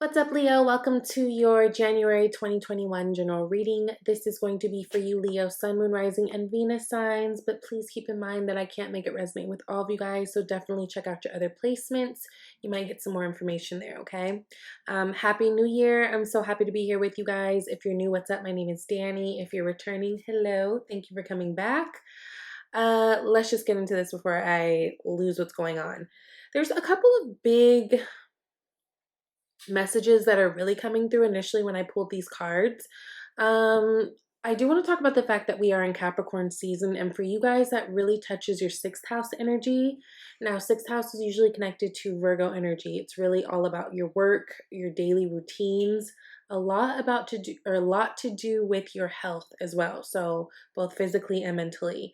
What's up, Leo? Welcome to your January 2021 general reading. This is going to be for you, Leo, Sun, Moon, Rising, and Venus signs, but please keep in mind that I can't make it resonate with all of you guys, so definitely check out your other placements. You might get some more information there, okay? Happy New Year. I'm so happy to be here with you guys. If you're new, what's up? My name is Danny. If you're returning, hello. Thank you for coming back. Let's just get into this before I lose what's going on. There's a couple of big messages that are really coming through initially when I pulled these cards. I do want to talk about the fact that we are in Capricorn season, and for you guys, that really touches your sixth house energy. Now, sixth house is usually connected to Virgo energy. It's really all about your work, your daily routines, a lot to do with your health as well. So both physically and mentally.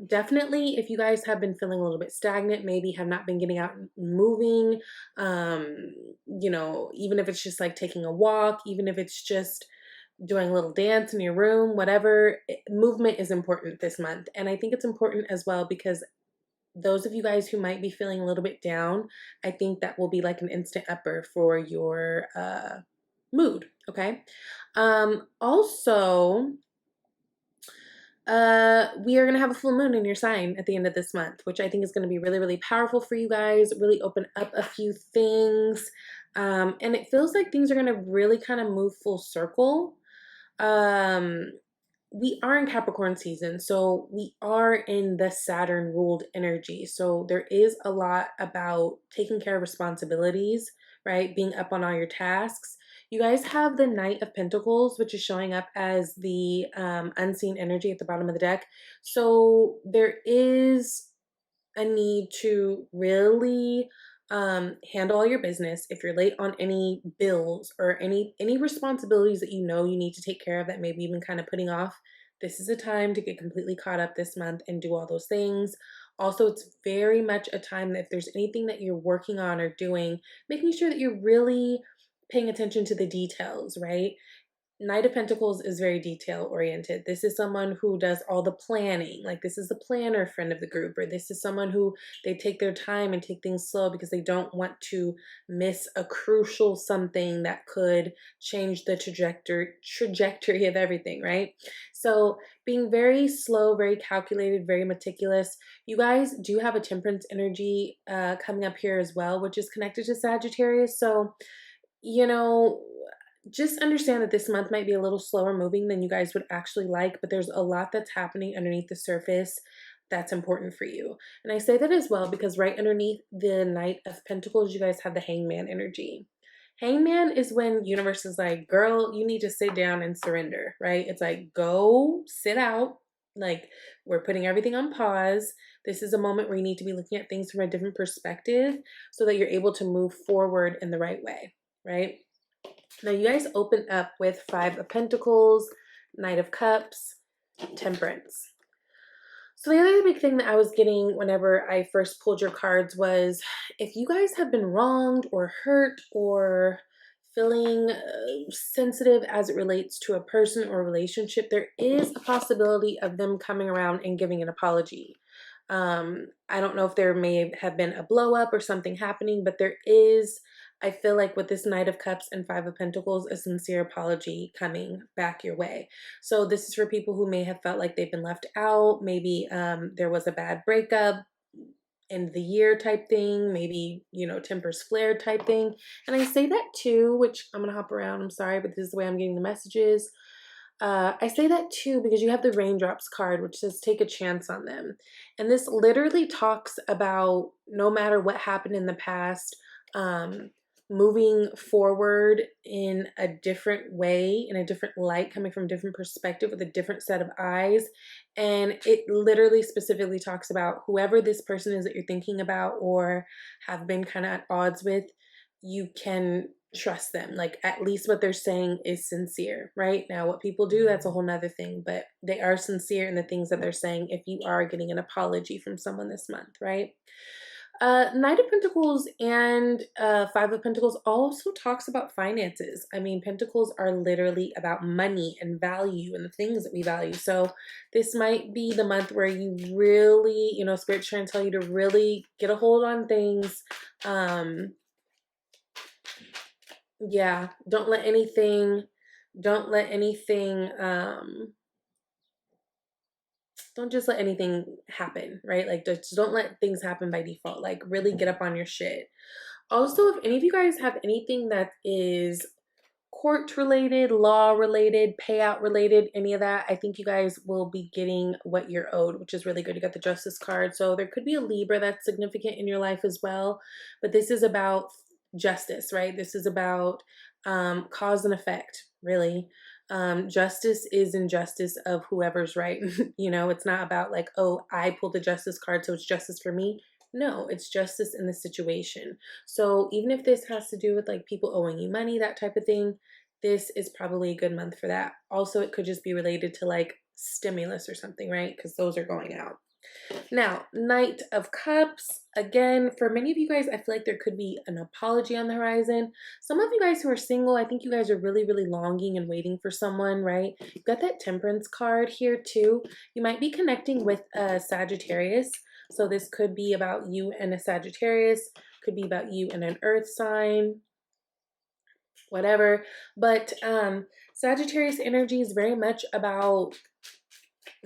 Definitely, if you guys have been feeling a little bit stagnant, maybe have not been getting out and moving, even if it's just like taking a walk, even if it's just doing a little dance in your room, whatever, movement is important this month. And I think it's important as well because those of you guys who might be feeling a little bit down, I think that will be like an instant upper for your mood, okay? Also, we are going to have a full moon in your sign at the end of this month, which I think is going to be really, really powerful for you guys, really open up a few things. And it feels like things are going to really kind of move full circle. We are in Capricorn season, so we are in the Saturn ruled energy. So there is a lot about taking care of responsibilities, right? Being up on all your tasks. You guys have the Knight of Pentacles, which is showing up as the unseen energy at the bottom of the deck. So there is a need to really handle all your business. If you're late on any bills or any responsibilities that you know you need to take care of that maybe you've been kind of putting off, this is a time to get completely caught up this month and do all those things. Also, it's very much a time that if there's anything that you're working on or doing, making sure that you're really paying attention to the details, right? Knight of Pentacles is very detail oriented. This is someone who does all the planning. Like, this is the planner friend of the group, or this is someone who they take their time and take things slow because they don't want to miss a crucial something that could change the trajectory of everything, right? So being very slow, very calculated, very meticulous. You guys do have a Temperance energy coming up here as well, which is connected to Sagittarius. So, just understand that this month might be a little slower moving than you guys would actually like, but there's a lot that's happening underneath the surface that's important for you. And I say that as well because right underneath the Knight of Pentacles, you guys have the Hangman energy. Hangman is when universe is like, girl, you need to sit down and surrender, right? It's like, go sit out. Like, we're putting everything on pause. This is a moment where you need to be looking at things from a different perspective so that you're able to move forward in the right way, right? Now, you guys open up with Five of Pentacles, Knight of Cups, Temperance. So the other big thing that I was getting whenever I first pulled your cards was if you guys have been wronged or hurt or feeling sensitive as it relates to a person or a relationship, there is a possibility of them coming around and giving an apology. I don't know if there may have been a blow up or something happening, but there is, I feel like with this Knight of Cups and Five of Pentacles, a sincere apology coming back your way. So this is for people who may have felt like they've been left out. Maybe there was a bad breakup, end of the year type thing, maybe, tempers flared type thing. And I say that too, which I'm going to hop around. I'm sorry, but this is the way I'm getting the messages. I say that too because you have the Raindrops card, which says take a chance on them. And this literally talks about no matter what happened in the past, moving forward in a different way, in a different light, coming from a different perspective with a different set of eyes. And it literally specifically talks about whoever this person is that you're thinking about or have been kind of at odds with, you can trust them. Like, at least what they're saying is sincere, right? Now, what people do, that's a whole nother thing, but they are sincere in the things that they're saying if you are getting an apology from someone this month, right? Knight of Pentacles and Five of Pentacles also talks about finances. I mean, Pentacles are literally about money and value and the things that we value. So this might be the month where you really, Spirit's trying to tell you to really get a hold on things. Yeah, don't let anything, don't just let anything happen, right? Like, just don't let things happen by default. Like, really get up on your shit. Also, if any of you guys have anything that is court related, law related, payout related, any of that, I think you guys will be getting what you're owed, which is really good. You got the justice card. So there could be a Libra that's significant in your life as well. But this is about justice, right? This is about cause and effect, really. Justice is injustice of whoever's right. You know, it's not about like, oh, I pulled the justice card, so it's justice for me. No, it's justice in the situation. So even if this has to do with like people owing you money, that type of thing, this is probably a good month for that. Also, it could just be related to like stimulus or something, right? Because those are going out. Now, Knight of Cups. Again, for many of you guys, I feel like there could be an apology on the horizon. Some of you guys who are single, I think you guys are really, really longing and waiting for someone, right? You've got that Temperance card here too. You might be connecting with a Sagittarius. So this could be about you and a Sagittarius, could be about you and an earth sign, whatever. But Sagittarius energy is very much about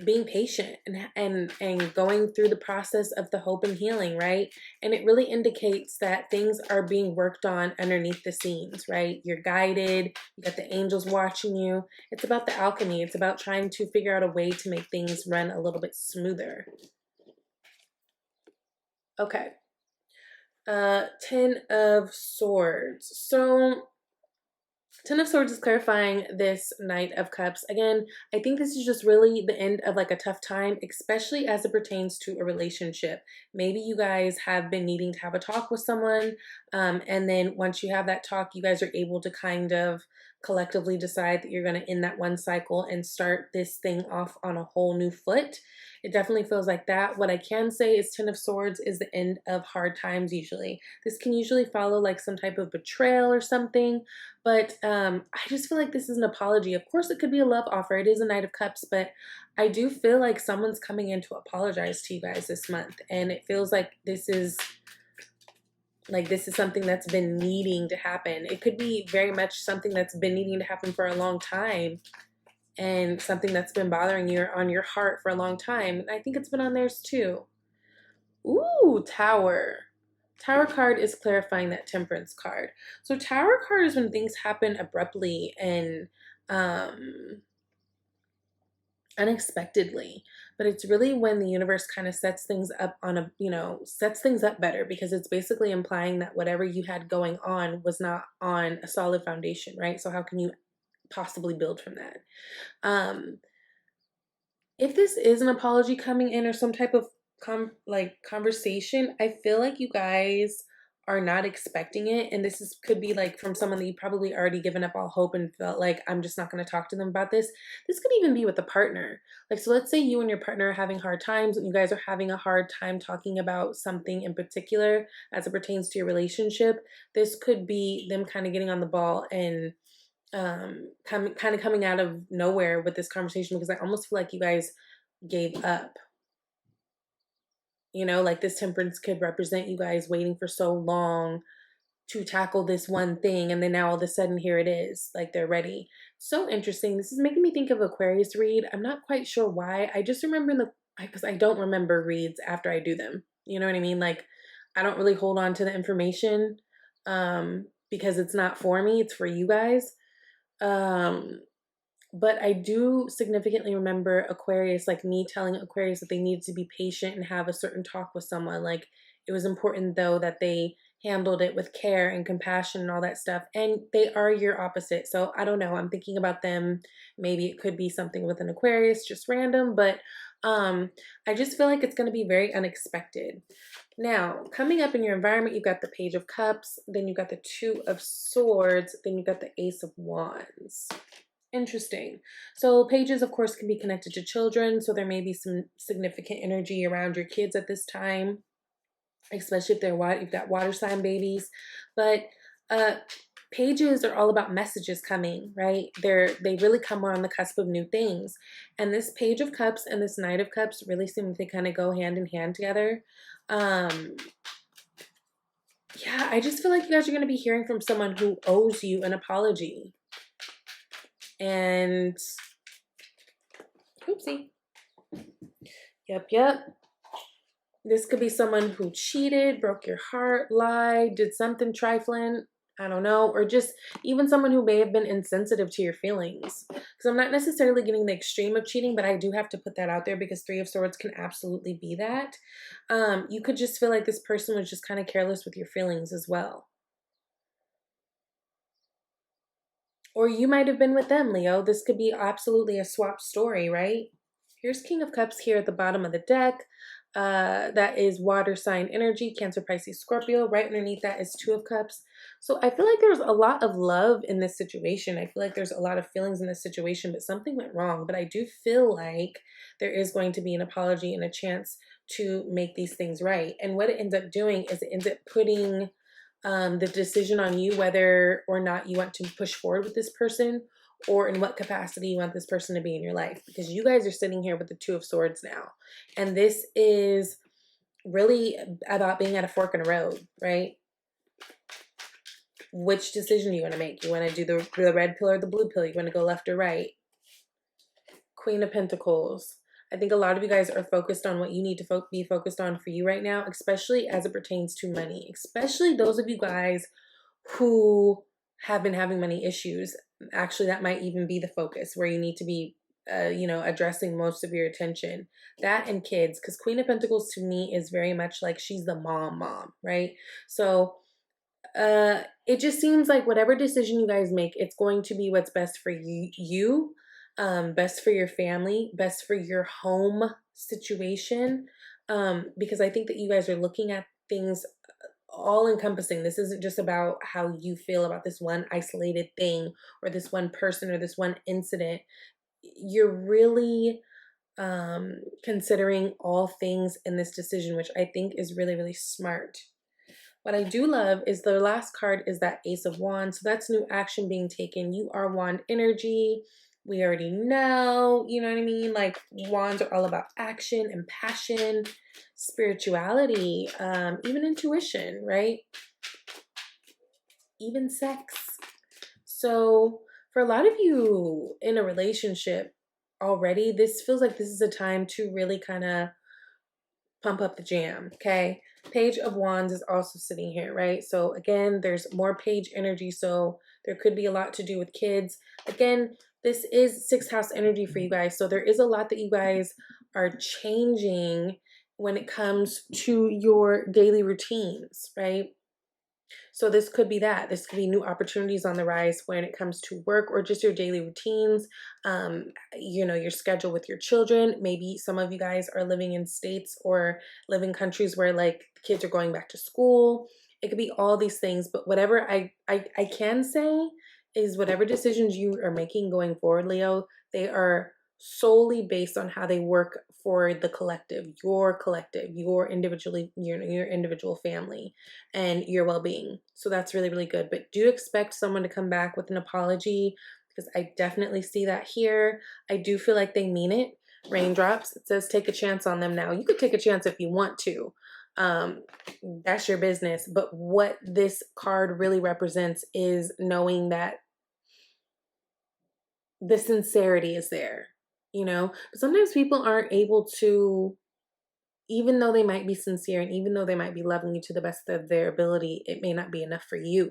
being patient and going through the process of the hope and healing, right? And it really indicates that things are being worked on underneath the scenes, right? You're guided, you got the angels watching you. It's about the alchemy. It's about trying to figure out a way to make things run a little bit smoother. Okay. 10 of Swords. So 10 of Swords is clarifying this Knight of Cups. Again, I think this is just really the end of like a tough time, especially as it pertains to a relationship. Maybe you guys have been needing to have a talk with someone, and then once you have that talk, you guys are able to kind of collectively decide that you're going to end that one cycle and start this thing off on a whole new foot. It definitely feels like that. What I can say is 10 of Swords is the end of hard times usually. This can usually follow like some type of betrayal or something, but I just feel like this is an apology. Of course, it could be a love offer. It is a Knight of Cups, but I do feel like someone's coming in to apologize to you guys this month. And it feels like this is something that's been needing to happen. It could be very much something that's been needing to happen for a long time and something that's been bothering you on your heart for a long time. And I think it's been on theirs too. Ooh, Tower. Tower card is clarifying that Temperance card. So Tower card is when things happen abruptly and unexpectedly. But it's really when the universe kind of sets things up on a, sets things up better, because it's basically implying that whatever you had going on was not on a solid foundation, right? So how can you possibly build from that? If this is an apology coming in or some type of conversation, I feel like you guys are not expecting it, and could be like from someone that you probably already given up all hope and felt like, I'm just not going to talk to them about this. This could even be with a partner. Like, so let's say you and your partner are having hard times and you guys are having a hard time talking about something in particular as it pertains to your relationship. This could be them kind of getting on the ball and coming out of nowhere with this conversation, because I almost feel like you guys gave up. Like this Temperance could represent you guys waiting for so long to tackle this one thing, and then now all of a sudden here it is, like they're ready. So interesting. This is making me think of Aquarius read. I'm not quite sure why. I just remember because I don't remember reads after I do them. You know what I mean? Like, I don't really hold on to the information because it's not for me, it's for you guys. But I do significantly remember Aquarius, like me telling Aquarius that they needed to be patient and have a certain talk with someone. Like, it was important though that they handled it with care and compassion and all that stuff. And they are your opposite. So I don't know. I'm thinking about them. Maybe it could be something with an Aquarius, just random, but I just feel like it's going to be very unexpected. Now, coming up in your environment, you've got the Page of Cups, then you've got the Two of Swords, then you've got the Ace of Wands. Interesting. So pages, of course, can be connected to children. So there may be some significant energy around your kids at this time, especially if you've got water sign babies. But pages are all about messages coming, right? They really come on the cusp of new things. And this Page of Cups and this Knight of Cups really seem to kind of go hand in hand together. Yeah, I just feel like you guys are going to be hearing from someone who owes you an apology. And, oopsie. Yep. This could be someone who cheated, broke your heart, lied, did something trifling. I don't know. Or just even someone who may have been insensitive to your feelings. Because I'm not necessarily getting the extreme of cheating, but I do have to put that out there because Three of Swords can absolutely be that. You could just feel like this person was just kind of careless with your feelings as well. Or you might have been with them, Leo. This could be absolutely a swap story, right? Here's King of Cups here at the bottom of the deck. That is water sign energy, Cancer, Pisces, Scorpio. Right underneath that is Two of Cups. So I feel like there's a lot of love in this situation. I feel like there's a lot of feelings in this situation, but something went wrong. But I do feel like there is going to be an apology and a chance to make these things right. And what it ends up doing is it ends up putting the decision on you whether or not you want to push forward with this person or in what capacity you want this person to be in your life, because you guys are sitting here with the Two of Swords now, and this is really about being at a fork in a road, right? Which decision you want to make? You want to do the red pill or the blue pill? You want to go left or right? Queen of Pentacles. I think a lot of you guys are focused on what you need to be focused on for you right now, especially as it pertains to money, especially those of you guys who have been having money issues. Actually, that might even be the focus where you need to be, addressing most of your attention. That and kids, because Queen of Pentacles to me is very much like she's the mom, right? So it just seems like whatever decision you guys make, it's going to be what's best for you, best for your family, best for your home situation. Because I think that you guys are looking at things all encompassing. This isn't just about how you feel about this one isolated thing or this one person or this one incident. You're really considering all things in this decision, which I think is really, really smart. What I do love is the last card is that Ace of Wands. So that's new action being taken. You are wand energy. We already know, you know what I mean? Like wands are all about action and passion, spirituality, even intuition, right? Even sex. So for a lot of you in a relationship already, this feels like this is a time to really kind of pump up the jam, okay? Page of Wands is also sitting here, right? So again, there's more page energy, so there could be a lot to do with kids. Again, this is sixth house energy for you guys, so there is a lot that you guys are changing when it comes to your daily routines, right? So this could be that. This could be new opportunities on the rise when it comes to work or just your daily routines, your schedule with your children. Maybe some of you guys are living in states or live in countries where like kids are going back to school. It could be all these things, but whatever I can say is whatever decisions you are making going forward, Leo, they are solely based on how they work for the collective, your individual family and your well-being. So that's really, really good. But do expect someone to come back with an apology because I definitely see that here. I do feel like they mean it. Raindrops, it says take a chance on them now. You could take a chance if you want to. That's your business. But what this card really represents is knowing that the sincerity is there, But sometimes people aren't able to, even though they might be sincere and even though they might be loving you to the best of their ability, it may not be enough for you,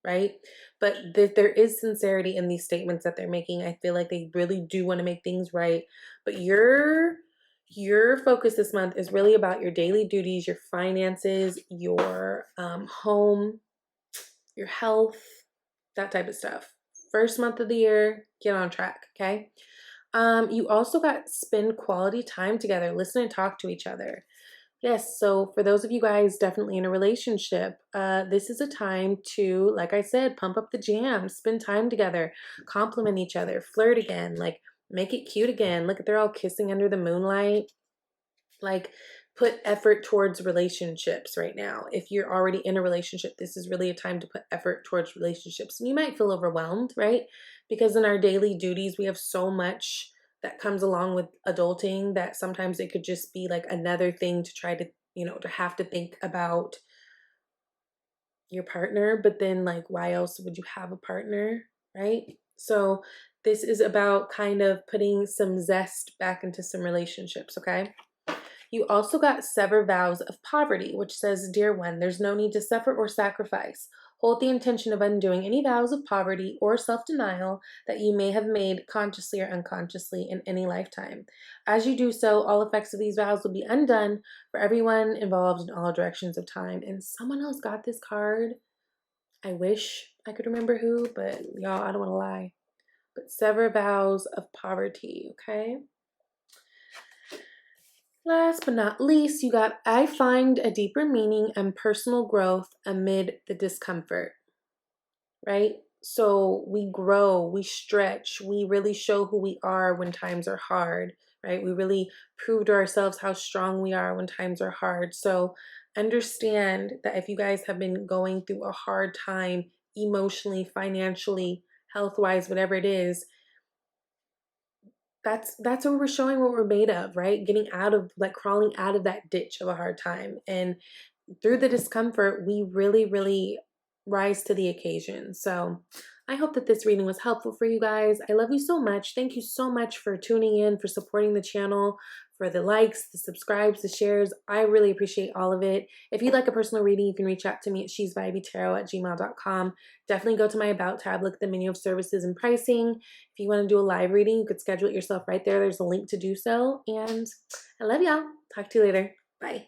right? But there is sincerity in these statements that they're making. I feel like they really do want to make things right. But your focus this month is really about your daily duties, your finances, your home, your health, that type of stuff. First month of the year, get on track, okay? You also got spend quality time together, listen and talk to each other. Yes, so for those of you guys definitely in a relationship, this is a time to, like I said, pump up the jam, spend time together, compliment each other, flirt again, like make it cute again. Look at they're all kissing under the moonlight. Like put effort towards relationships right now. If you're already in a relationship, this is really a time to put effort towards relationships. And you might feel overwhelmed, right? Because in our daily duties, we have so much that comes along with adulting that sometimes it could just be like another thing to try to, to have to think about your partner, but then like why else would you have a partner, right? So this is about kind of putting some zest back into some relationships, okay? You also got sever vows of poverty, which says, Dear one, there's no need to suffer or sacrifice. Hold the intention of undoing any vows of poverty or self denial that you may have made consciously or unconsciously in any lifetime. As you do so, all effects of these vows will be undone for everyone involved in all directions of time. And someone else got this card. I wish I could remember who, but y'all, I don't want to lie. But sever vows of poverty, okay? Last but not least, you got I find a deeper meaning and personal growth amid the discomfort, right? So we grow, we stretch, we really show who we are when times are hard, right? We really prove to ourselves how strong we are when times are hard. So understand that if you guys have been going through a hard time emotionally, financially, health-wise, whatever it is, that's what we're showing what we're made of, right? Getting out of like crawling out of that ditch of a hard time. And through the discomfort, we really, really rise to the occasion. So I hope that this reading was helpful for you guys. I love you so much. Thank you so much for tuning in, for supporting the channel, for the likes, the subscribes, the shares. I really appreciate all of it. If you'd like a personal reading, you can reach out to me at shesvibeytarot@gmail.com. Definitely go to my About tab, look at the menu of services and pricing. If you want to do a live reading, you could schedule it yourself right there. There's a link to do so. And I love y'all. Talk to you later. Bye.